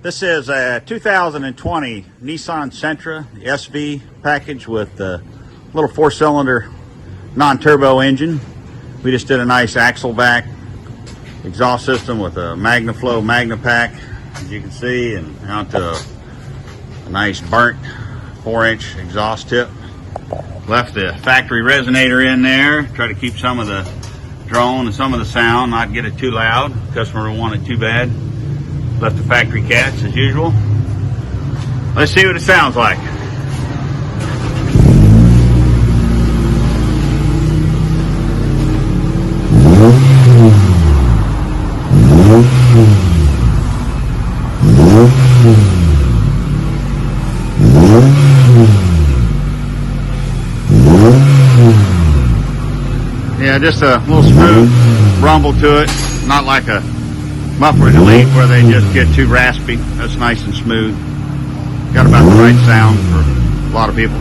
This is a 2020 Nissan Sentra, the SV package with the little 4-cylinder non-turbo engine. We just did a nice axle back exhaust system with a Magnaflow Magnapack, as you can see, and onto a nice burnt 4-inch exhaust tip. Left the factory resonator in there, try to keep some of the drone and some of the sound, not get it too loud. Customer don't want it too bad. Left the factory cats as usual. Let's see what it sounds like. Yeah, just a little smooth rumble to it, not like a Muffler City where they just get too raspy. That's nice and smooth. Got about the right sound for a lot of people.